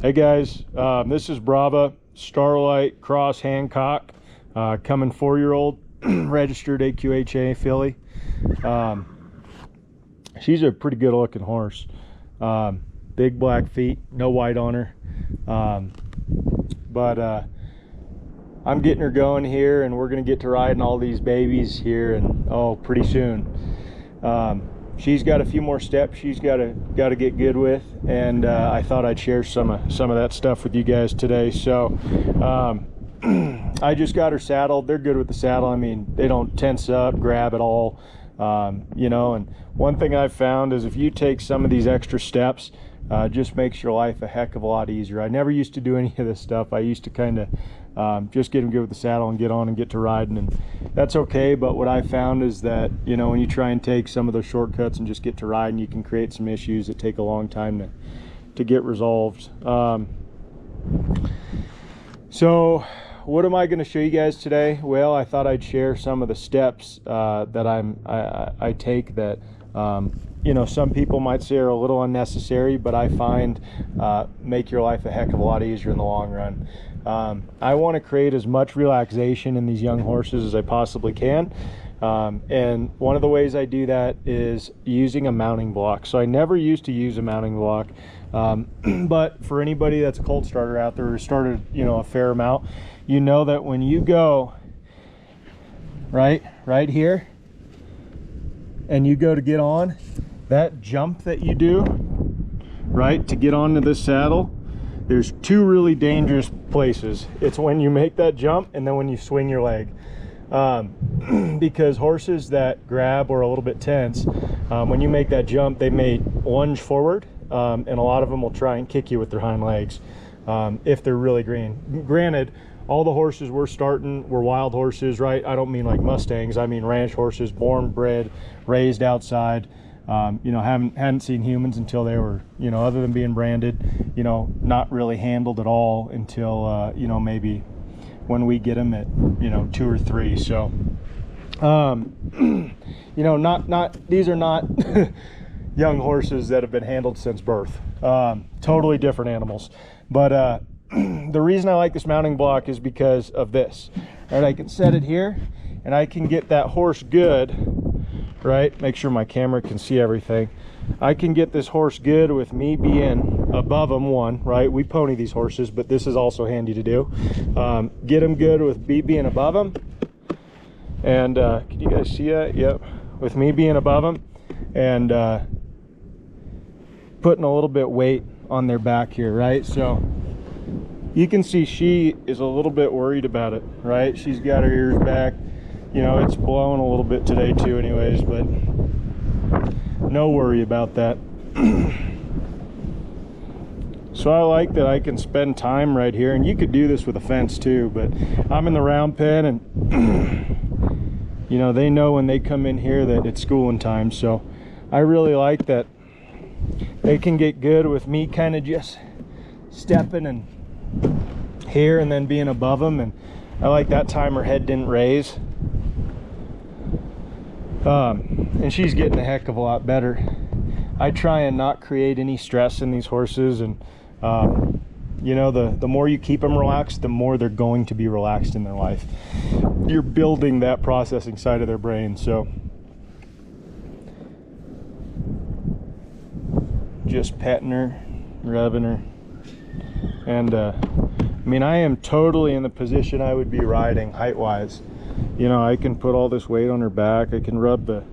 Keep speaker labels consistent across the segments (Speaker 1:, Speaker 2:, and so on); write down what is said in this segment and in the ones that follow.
Speaker 1: Hey guys, this is Brava Starlight Cross Hancock, coming 4-year-old, registered AQHA filly. She's a pretty good looking horse. Big black feet, no white on her. But I'm getting her going here, and we're gonna get to riding all these babies here, and pretty soon. She's got a few more steps she's got to get good with, and I thought I'd share some of that stuff with you guys today. So I just got her saddled. They're good with the saddle. I mean, they don't tense up, grab at all. You know, and one thing I've found is if you take some of these extra steps, just makes your life a heck of a lot easier. I never used to do any of this stuff. I used to kind of just get them good with the saddle and get on and get to riding, and that's okay. But what I found is that, you know, when you try and take some of those shortcuts and just get to riding, you can create some issues that take a long time to get resolved. So what am I going to show you guys today? Well, I thought I'd share some of the steps that I take that you know, some people might say are a little unnecessary, but I find make your life a heck of a lot easier in the long run. I want to create as much relaxation in these young horses as I possibly can. And one of the ways I do that is using a mounting block. So I never used to use a mounting block, but for anybody that's a Colt starter out there who started, you know, a fair amount, you know that when you go right here and you go to get on, that jump that you do, right, to get onto this saddle, there's two really dangerous places. It's when you make that jump and then when you swing your leg. Because horses that grab or a little bit tense, when you make that jump, they may lunge forward, and a lot of them will try and kick you with their hind legs if they're really green. Granted, all the horses we're starting were wild horses, right? I don't mean like Mustangs. I mean ranch horses, born, bred, raised outside. You know, hadn't seen humans until they were, you know, other than being branded, you know, not really handled at all until, you know, maybe when we get them at, you know, 2 or 3. So, you know, these are not young horses that have been handled since birth. Totally different animals. But the reason I like this mounting block is because of this. Right, I can set it here and I can get that horse good, right? Make sure my camera can see everything. I can get this horse good with me being above him, one, right? We pony these horses, but this is also handy to do. Get him good with me being above him. And can you guys see that? Yep. With me being above him and putting a little bit weight on their back here, right? So you can see she is a little bit worried about it, right? She's got her ears back. You know, it's blowing a little bit today too anyways, but no worry about that. So I like that I can spend time right here, and you could do this with a fence too, but I'm in the round pen, and you know, they know when they come in here that it's schooling time. So I really like that they can get good with me kind of just stepping and here and then being above them. And I like that time her head didn't raise. And she's getting a heck of a lot better. I try and not create any stress in these horses, and you know, the more you keep them relaxed, the more they're going to be relaxed in their life. You're building that processing side of their brain. So just petting her, rubbing her, and I mean, I am totally in the position I would be riding height wise. You know, I can put all this weight on her back. I can rub the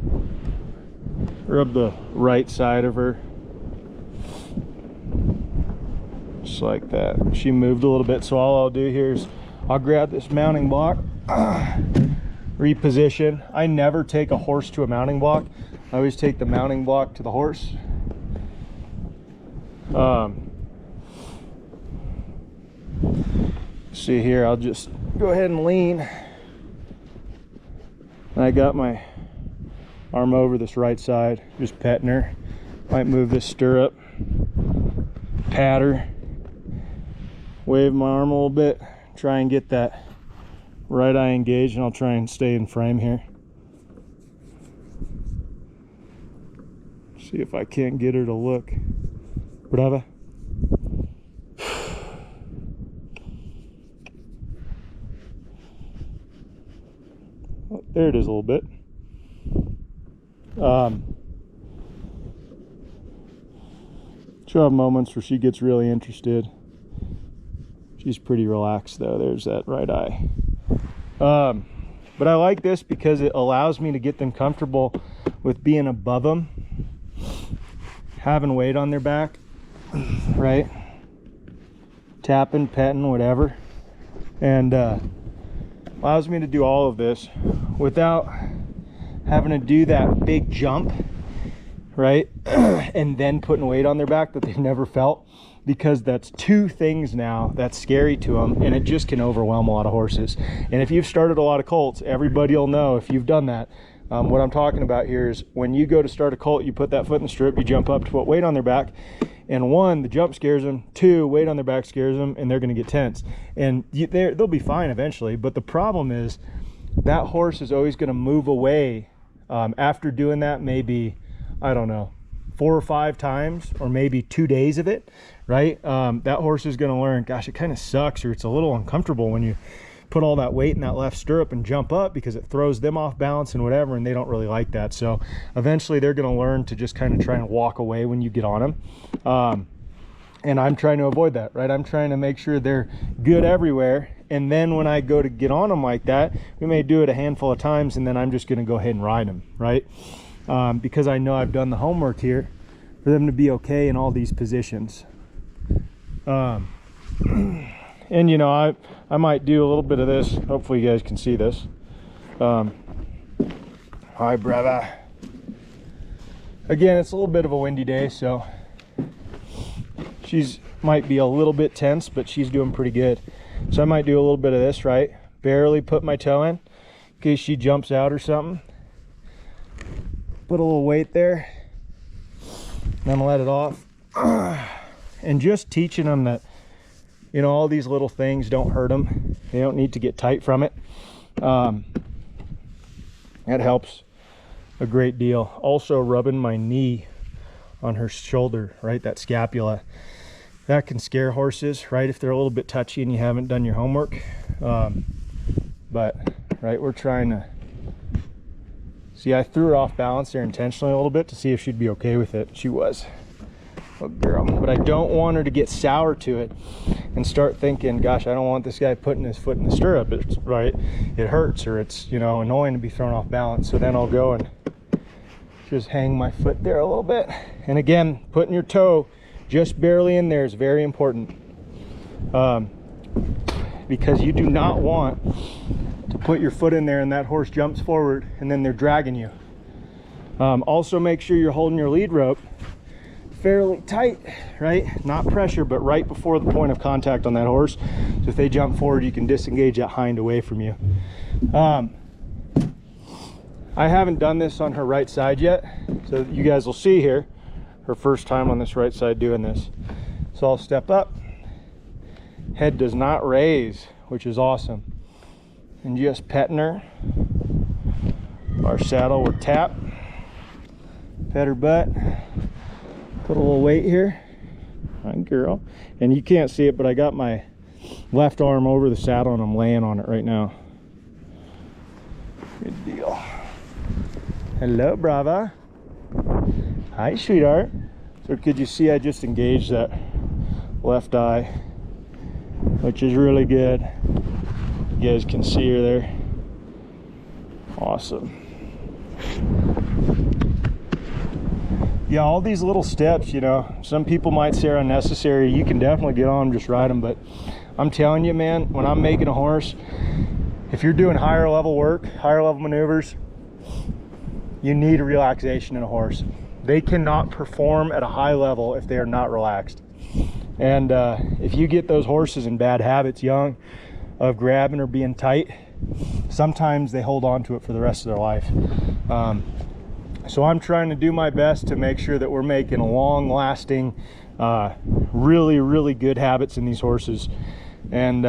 Speaker 1: right side of her just like that. She moved a little bit, so all I'll do here is I'll grab this mounting block, reposition. I never take a horse to a mounting block. I always take the mounting block to the horse. See here, I'll just go ahead and lean. I got my arm over this right side, just petting her. Might move this stirrup, pat her, wave my arm a little bit, try and get that right eye engaged, and I'll try and stay in frame here. See if I can't get her to look. Brava. There it is a little bit. She'll have moments where she gets really interested. She's pretty relaxed though. There's that right eye. But I like this because it allows me to get them comfortable with being above them, having weight on their back, right? Tapping, petting, whatever. And allows me to do all of this without having to do that big jump, right? And then putting weight on their back that they've never felt, because that's two things now that's scary to them, and it just can overwhelm a lot of horses. And if you've started a lot of colts, everybody will know if you've done that. What I'm talking about here is when you go to start a colt, you put that foot in the stirrup, you jump up to put weight on their back, and one, the jump scares them, two, weight on their back scares them, and they're going to get tense. And they'll be fine eventually, but the problem is that horse is always going to move away after doing that, maybe, I don't know, 4 or 5 times, or maybe 2 days of it, right? That horse is going to learn, gosh, it kind of sucks, or it's a little uncomfortable when you put all that weight in that left stirrup and jump up, because it throws them off balance and whatever, and they don't really like that. So eventually they're going to learn to just kind of try and walk away when you get on them. And I'm trying to avoid that, right? I'm trying to make sure they're good everywhere. And then when I go to get on them like that, we may do it a handful of times, and then I'm just going to go ahead and ride them, right? Because I know I've done the homework here for them to be okay in all these positions. And you know, I might do a little bit of this. Hopefully you guys can see this. Hi, brother. Again, it's a little bit of a windy day, so she's might be a little bit tense, but she's doing pretty good. So I might do a little bit of this, right? Barely put my toe in case she jumps out or something. Put a little weight there, then let it off. And just teaching them that, you know, all these little things don't hurt them. They don't need to get tight from it. That helps a great deal. Also rubbing my knee on her shoulder, right? That scapula. That can scare horses, right? If they're a little bit touchy and you haven't done your homework. But, right, we're trying to... See, I threw her off balance there intentionally a little bit to see if she'd be okay with it. She was. Oh, girl. But I don't want her to get sour to it and start thinking, gosh, I don't want this guy putting his foot in the stirrup. It's, right? It hurts, or it's, you know, annoying to be thrown off balance. So then I'll go and just hang my foot there a little bit. And again, putting your toe just barely in there is very important, because you do not want to put your foot in there and that horse jumps forward and then they're dragging you. Also make sure you're holding your lead rope fairly tight, right? Not pressure, but right before the point of contact on that horse. So if they jump forward, you can disengage that hind away from you. I haven't done this on her right side yet, so you guys will see here her first time on this right side doing this. So I'll step up, head does not raise, which is awesome, and just petting her. Our saddle will tap, pet her butt, put a little weight here. Hi, girl. And you can't see it, but I got my left arm over the saddle and I'm laying on it right now. Good deal. Hello, Brava. Hi, sweetheart. So could you see I just engaged that left eye, which is really good. You guys can see her there. Awesome. Yeah, all these little steps, you know, some people might say are unnecessary. You can definitely get on them, just ride them. But I'm telling you, man, when I'm making a horse, if you're doing higher level work, higher level maneuvers, you need a relaxation in a horse. They cannot perform at a high level if they are not relaxed. And if you get those horses in bad habits young of grabbing or being tight, sometimes they hold on to it for the rest of their life. So I'm trying to do my best to make sure that we're making long-lasting, really, really good habits in these horses, and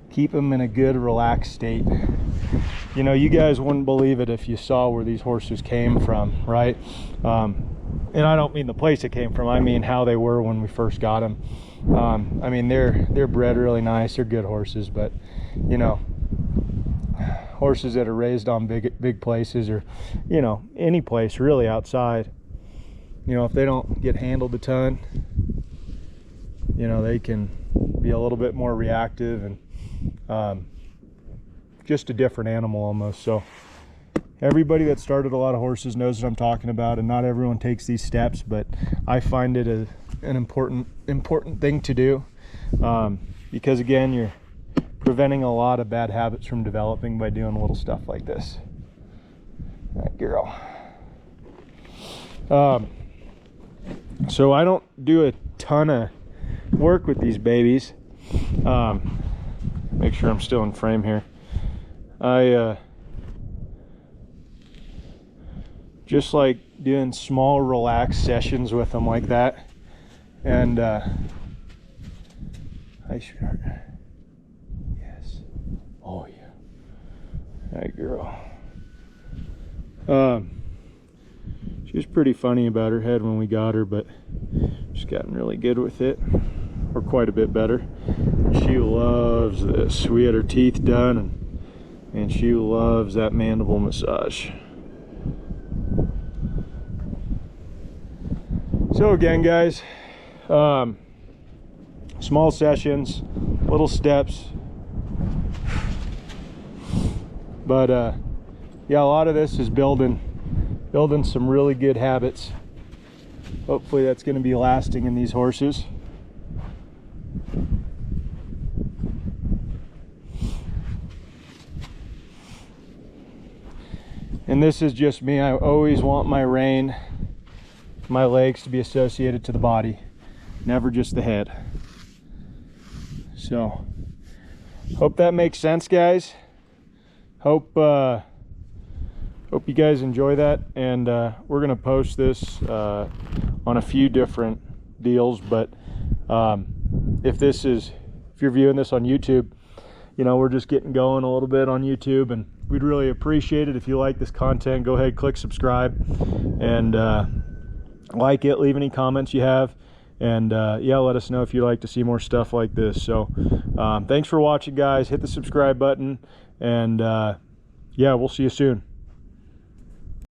Speaker 1: keep them in a good, relaxed state. You know, you guys wouldn't believe it if you saw where these horses came from, right? And I don't mean the place it came from, I mean how they were when we first got them. I mean, they're bred really nice, they're good horses, but you know, horses that are raised on big places, or you know, any place really outside, you know, if they don't get handled a ton, you know, they can be a little bit more reactive and just a different animal almost. So everybody that started a lot of horses knows what I'm talking about, and not everyone takes these steps, but I find it an important thing to do, because again, you're preventing a lot of bad habits from developing by doing little stuff like this. That girl. So I don't do a ton of work with these babies. Make sure I'm still in frame here. I just like doing small relaxed sessions with them like that. And hi sweetheart. Yes. Oh yeah. That girl. She was pretty funny about her head when we got her, but she's gotten really good with it, or quite a bit better. She loves this. We had her teeth done, and she loves that mandible massage. So again, guys, small sessions, little steps, but yeah, a lot of this is building some really good habits. Hopefully that's going to be lasting in these horses. And this is just me. I always want my rein, my legs to be associated to the body, never just the head. So hope that makes sense, guys. Hope you guys enjoy that, and we're gonna post this on a few different deals, but if you're viewing this on YouTube, you know, we're just getting going a little bit on YouTube, and we'd really appreciate it if you like this content. Go ahead, click subscribe, and like it, leave any comments you have, and yeah, let us know if you'd like to see more stuff like this. So thanks for watching, guys. Hit the subscribe button, and yeah, we'll see you soon.